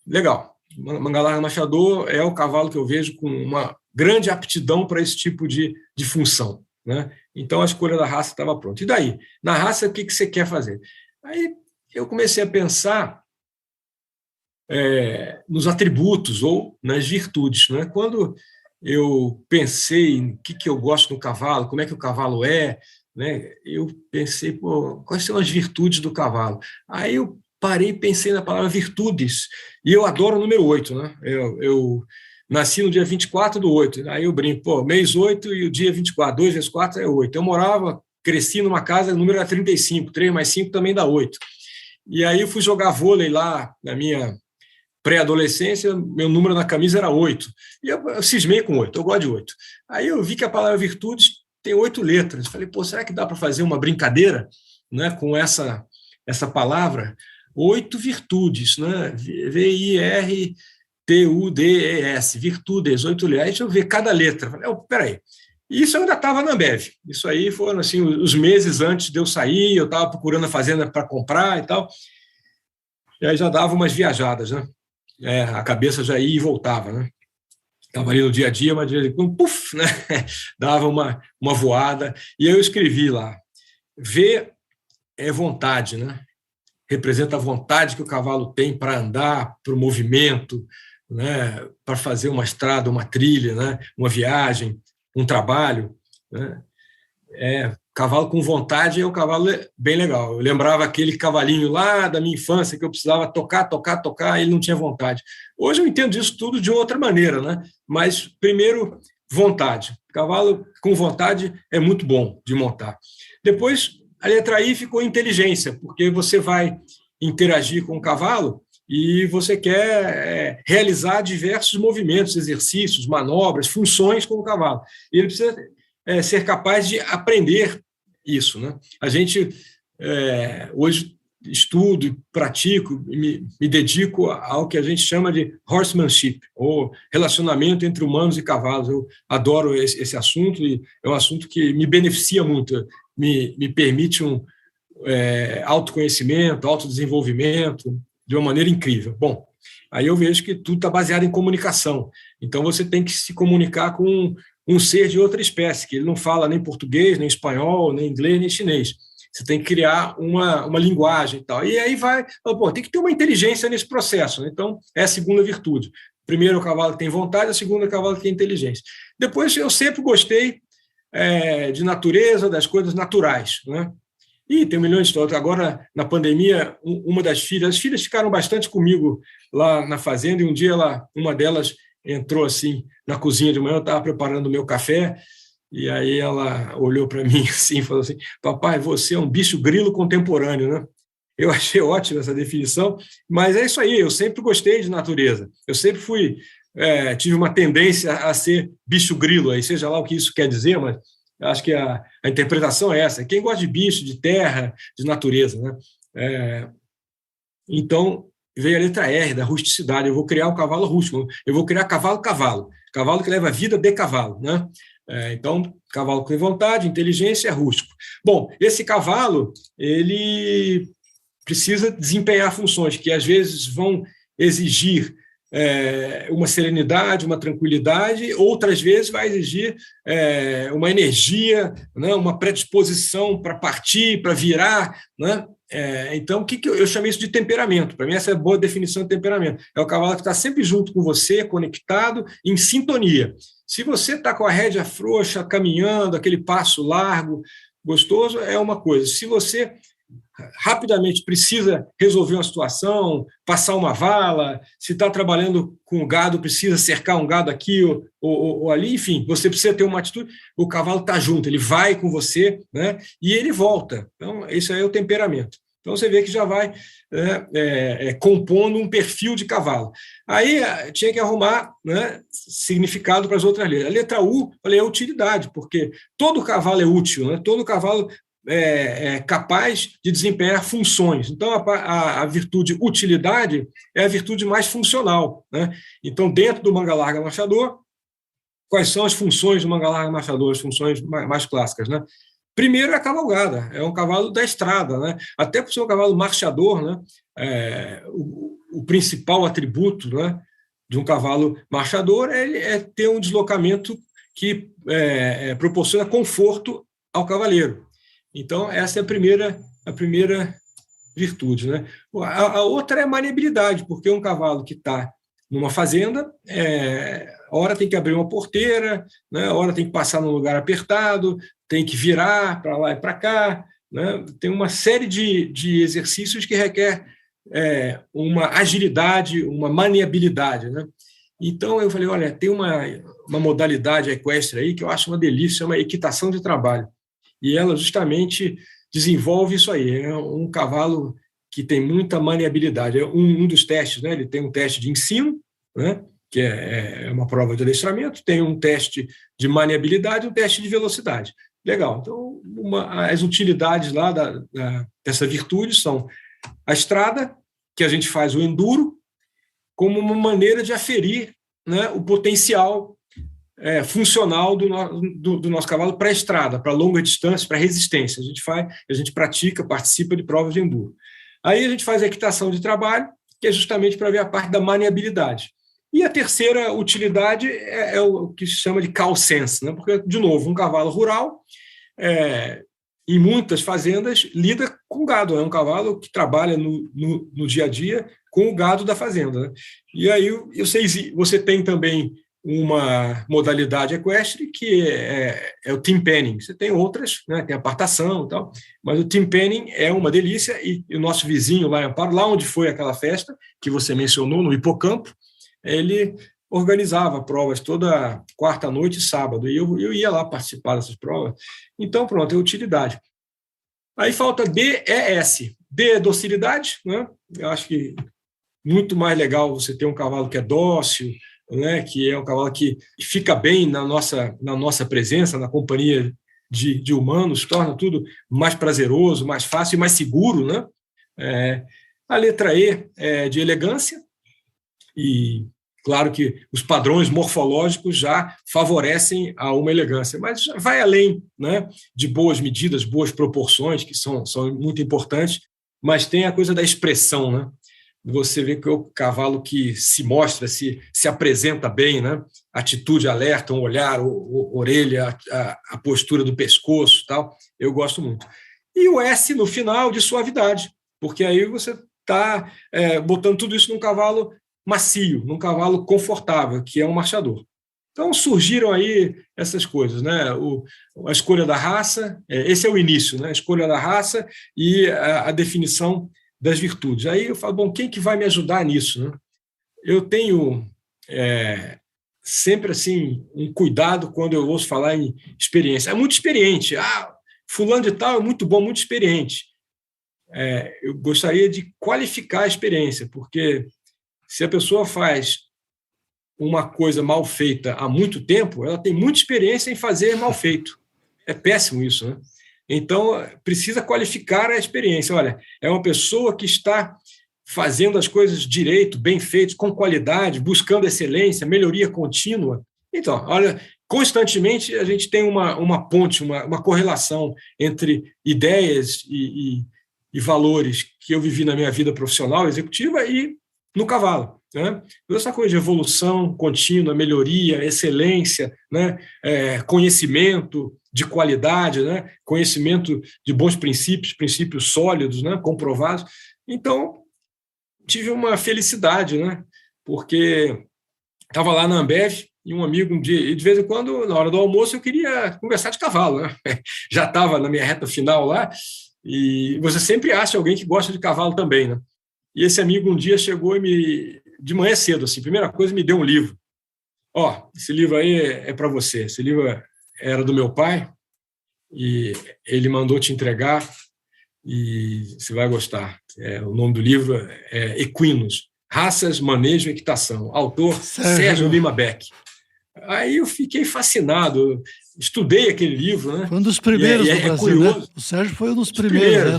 Legal. Manga larga marchador é o cavalo que eu vejo com uma grande aptidão para esse tipo de função, né? Então, a escolha da raça estava pronta. E daí? Na raça, o que você quer fazer? Aí eu comecei a pensar nos atributos ou nas virtudes, né? Quando eu pensei em o que eu gosto no cavalo, como é que o cavalo é, né? Eu pensei, quais são as virtudes do cavalo? Aí eu parei e pensei na palavra virtudes, e eu adoro o número 8, né? Eu nasci no dia 24/8, aí eu brinco, mês 8 e o dia 24, 2 vezes 4 é 8. Eu cresci numa casa, o número era 35, 3 mais 5 também dá 8. E aí eu fui jogar vôlei lá na minha pré-adolescência, meu número na camisa era 8. E eu cismei com 8, eu gosto de 8. Aí eu vi que a palavra virtudes tem 8 letras. Falei, será que dá para fazer uma brincadeira, né, com essa palavra? 8 virtudes, né? VIRTUDES, virtudes, 8 letras. Aí deixa eu ver cada letra. Falei, peraí. Isso eu ainda estava na Ambev. Isso aí foram assim, os meses antes de eu sair, eu estava procurando a fazenda para comprar e tal. E aí já dava umas viajadas, né? A cabeça já ia e voltava, né? Estava ali no dia a dia, mas de vez em quando, puf, né? Dava uma voada. E eu escrevi lá, V é vontade, né? Representa a vontade que o cavalo tem para andar, para o movimento, né? Para fazer uma estrada, uma trilha, né? Uma viagem, um trabalho, né? Cavalo com vontade é um cavalo bem legal. Eu lembrava aquele cavalinho lá da minha infância que eu precisava tocar, e ele não tinha vontade. Hoje eu entendo isso tudo de outra maneira, né? Mas, primeiro, vontade. Cavalo com vontade é muito bom de montar. Depois, a letra I ficou inteligência, porque você vai interagir com o cavalo e você quer realizar diversos movimentos, exercícios, manobras, funções com o cavalo. E ele precisa ser capaz de aprender isso, né? A gente, hoje, estudo e pratico, me dedico ao que a gente chama de horsemanship, ou relacionamento entre humanos e cavalos. Eu adoro esse assunto e é um assunto que me beneficia muito, me permite autoconhecimento, autodesenvolvimento de uma maneira incrível. Bom, aí eu vejo que tudo está baseado em comunicação. Então, você tem que se comunicar com um ser de outra espécie, que ele não fala nem português, nem espanhol, nem inglês, nem chinês. Você tem que criar uma linguagem e tal. E aí tem que ter uma inteligência nesse processo, né? Então, é a segunda virtude. Primeiro, o cavalo que tem vontade, a segunda, o cavalo que tem inteligência. Depois, eu sempre gostei de natureza, das coisas naturais, né? E tem milhões de histórias. Agora, na pandemia, uma das filhas... As filhas ficaram bastante comigo lá na fazenda, e um dia uma delas entrou assim na cozinha de manhã, eu estava preparando o meu café, e aí ela olhou para mim assim e falou assim: papai, você é um bicho grilo contemporâneo, né? Eu achei ótima essa definição, mas é isso aí, eu sempre gostei de natureza, eu sempre tive uma tendência a ser bicho grilo, aí seja lá o que isso quer dizer, mas acho que a interpretação é essa. Quem gosta de bicho, de terra, de natureza, né? Então, veio a letra R, da rusticidade. Eu vou criar um cavalo rústico, eu vou criar cavalo que leva a vida de cavalo, né? Então, cavalo com vontade, inteligência, rústico. Bom, esse cavalo, ele precisa desempenhar funções que às vezes vão exigir uma serenidade, uma tranquilidade, outras vezes vai exigir uma energia, né, uma predisposição para partir, para virar, né? Então, o que eu chamei isso de temperamento? Para mim, essa é a boa definição de temperamento. É o cavalo que está sempre junto com você, conectado, em sintonia. Se você está com a rédea frouxa, caminhando, aquele passo largo, gostoso, é uma coisa. Se você rapidamente precisa resolver uma situação, passar uma vala, se está trabalhando com gado, precisa cercar um gado aqui ou ali, enfim, você precisa ter uma atitude, o cavalo está junto, ele vai com você, né, e ele volta. Então, isso aí é o temperamento. Então, você vê que já vai compondo um perfil de cavalo. Aí tinha que arrumar, né, significado para as outras letras. A letra U, falei, é utilidade, porque todo cavalo é útil, né? Todo cavalo é capaz de desempenhar funções. Então, a virtude utilidade é a virtude mais funcional, né? Então, dentro do manga larga marchador, quais são as funções do manga larga marchador, as funções mais clássicas, né? Primeiro é a cavalgada, é um cavalo da estrada, né? Até por ser um cavalo marchador, né? O principal atributo, né, de um cavalo marchador é ter um deslocamento que proporciona conforto ao cavaleiro. Então, essa é a primeira virtude, né? A outra é a maniabilidade, porque um cavalo que está numa fazenda, hora tem que abrir uma porteira, né? Hora tem que passar num lugar apertado, tem que virar para lá e para cá, né? Tem uma série de exercícios que requer uma agilidade, uma maniabilidade, né? Então, eu falei, olha, tem uma modalidade equestre aí que eu acho uma delícia, chama equitação de trabalho. E ela justamente desenvolve isso aí. É um cavalo que tem muita maniabilidade. É um dos testes, né? Ele tem um teste de ensino, né, que é uma prova de adestramento, tem um teste de maniabilidade e um teste de velocidade. Legal. Então, as utilidades lá dessa virtude são a estrada, que a gente faz o enduro, como uma maneira de aferir, né, o potencial funcional do nosso cavalo para a estrada, para longa distância, para resistência. A gente pratica, participa de provas de enduro. Aí a gente faz a equitação de trabalho, que é justamente para ver a parte da maniabilidade. E a terceira utilidade é o que se chama de cow sense, né? Porque, de novo, um cavalo rural, em muitas fazendas, lida com gado. É um cavalo que trabalha no dia a dia com o gado da fazenda, né? E aí você tem também uma modalidade equestre que é o team penning. Você tem outras, né? Tem a apartação e tal, mas o team penning é uma delícia, e o nosso vizinho lá em Amparo, lá onde foi aquela festa que você mencionou, no Hipocampo, ele organizava provas toda quarta noite e sábado, e eu ia lá participar dessas provas. Então, pronto, é utilidade. Aí falta D, E, S. D é docilidade, né? Eu acho que muito mais legal você ter um cavalo que é dócil, né, que é um cavalo que fica bem na nossa presença, na companhia de humanos, torna tudo mais prazeroso, mais fácil e mais seguro, né? A letra E é de elegância, e claro que os padrões morfológicos já favorecem a uma elegância, mas vai além, né, de boas medidas, boas proporções, que são muito importantes, mas tem a coisa da expressão, né? Você vê que é o cavalo que se mostra, se apresenta bem, né? Atitude alerta, um olhar, orelha, a postura do pescoço, tal. Eu gosto muito. E o S no final, de suavidade, porque aí você está botando tudo isso num cavalo macio, num cavalo confortável, que é um marchador. Então surgiram aí essas coisas, né? A escolha da raça, esse é o início, né? A escolha da raça e a definição das virtudes. Aí eu falo, bom, quem que vai me ajudar nisso, né? Eu tenho sempre assim um cuidado quando eu ouço falar em experiência. É muito experiente. Fulano de tal é muito bom, muito experiente. Eu gostaria de qualificar a experiência, porque se a pessoa faz uma coisa mal feita há muito tempo, ela tem muita experiência em fazer mal feito. É péssimo isso, né? Então, precisa qualificar a experiência. Olha, é uma pessoa que está fazendo as coisas direito, bem feitas, com qualidade, buscando excelência, melhoria contínua. Então, olha, constantemente a gente tem uma ponte, uma correlação entre ideias e valores que eu vivi na minha vida profissional, executiva, e no cavalo, né? Essa coisa de evolução contínua, melhoria, excelência, né? Conhecimento de qualidade, né? Conhecimento de bons princípios sólidos, né? Comprovados. Então, tive uma felicidade, né? Porque estava lá na Ambev e um amigo um dia, e de vez em quando, na hora do almoço, eu queria conversar de cavalo, né? Já estava na minha reta final lá, e você sempre acha alguém que gosta de cavalo também, né? E esse amigo um dia chegou e de manhã cedo, assim, primeira coisa, me deu um livro. Esse livro aí é para você. Esse livro era do meu pai e ele mandou te entregar e você vai gostar. O nome do livro é Equinos, Raças, Manejo e Equitação. Autor Sérgio Lima Beck. Aí eu fiquei fascinado. Estudei aquele livro, né?
Foi um dos primeiros do Brasil, curioso, né? O Sérgio foi um dos primeiros.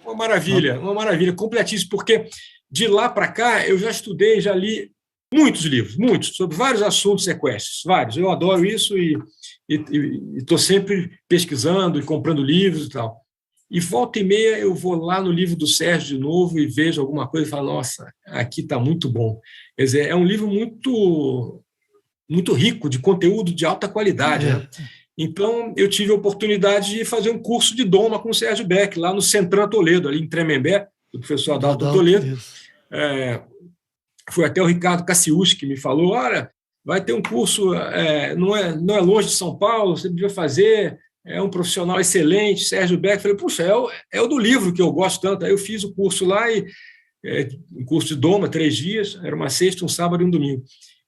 Uma maravilha, completíssimo, porque de lá para cá eu já estudei, já li muitos livros, sobre vários assuntos equestres, vários. Eu adoro isso e estou sempre pesquisando e comprando livros e tal. E volta e meia eu vou lá no livro do Sérgio de novo e vejo alguma coisa e falo, nossa, aqui está muito bom. Quer dizer, é um livro muito, muito rico, de conteúdo de alta qualidade, né? Então, eu tive a oportunidade de fazer um curso de doma com o Sérgio Beck, lá no Centran Toledo, ali em Tremembé, do professor Adalto Toledo. Foi até o Ricardo Cassius que me falou, olha, vai ter um curso, não é longe de São Paulo, você devia fazer, é um profissional excelente, Sérgio Beck. Falei, puxa, é o do livro que eu gosto tanto. Aí eu fiz o curso lá, um curso de doma, 3 dias, era uma sexta, um sábado e um domingo.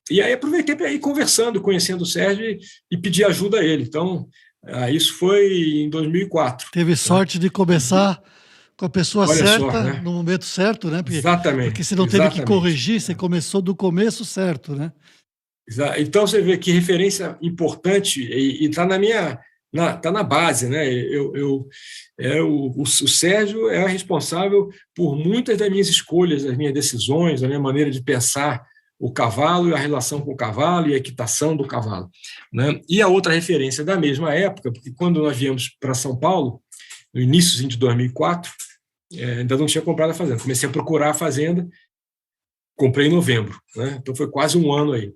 E aí aproveitei para ir conversando, conhecendo o Sérgio e pedir ajuda a ele. Então, isso foi em 2004.
Teve sorte de começar com a pessoa certa, né? No momento certo, né?
Exatamente.
Porque você não teve que corrigir, você começou do começo certo, né?
Então, você vê que referência importante, e está tá na base, né? O Sérgio é responsável por muitas das minhas escolhas, das minhas decisões, da minha maneira de pensar o cavalo e a relação com o cavalo e a equitação do cavalo, né? E a outra referência da mesma época, porque quando nós viemos para São Paulo, no início de 2004, ainda não tinha comprado a fazenda. Comecei a procurar a fazenda, comprei em novembro, né? Então foi quase um ano aí.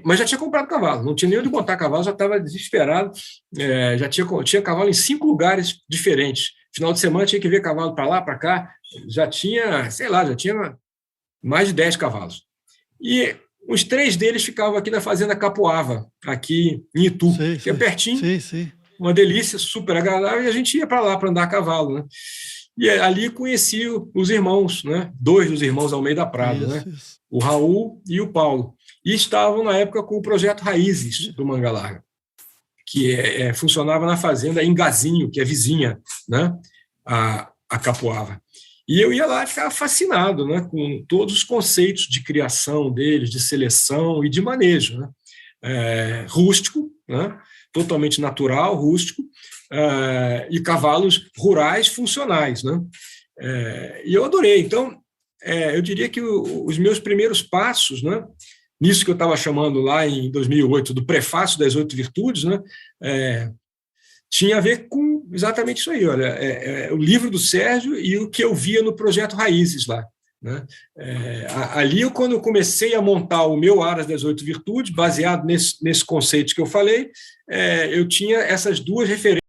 Mas já tinha comprado cavalo, não tinha nem onde botar cavalo, já estava desesperado, já tinha cavalo em 5 lugares diferentes. Final de semana tinha que ver cavalo para lá, para cá, já tinha mais de 10 cavalos. E os 3 deles ficavam aqui na fazenda Capoava, aqui em Itu, que é pertinho, uma delícia, super agradável, e a gente ia para lá para andar a cavalo, né? E ali conheci os irmãos, né? 2 dos irmãos Almeida Prado, né? O Raul e o Paulo. E estavam, na época, com o projeto Raízes do Manga Larga, que funcionava na fazenda em Gazinho, que é vizinha, né? A Capoava. E eu ia lá e ficava fascinado, né, com todos os conceitos de criação deles, de seleção e de manejo, né? Rústico, né? Totalmente natural, rústico, e cavalos rurais funcionais, né? E eu adorei. Então, eu diria que os meus primeiros passos, né, nisso que eu estava chamando lá em 2008 do prefácio das 8 virtudes, né, tinha a ver com exatamente isso aí. Olha, o livro do Sérgio e o que eu via no Projeto Raízes lá. Né? Ali, quando eu comecei a montar o meu Aras das 8 Virtudes, baseado nesse conceito que eu falei, eu tinha essas duas referências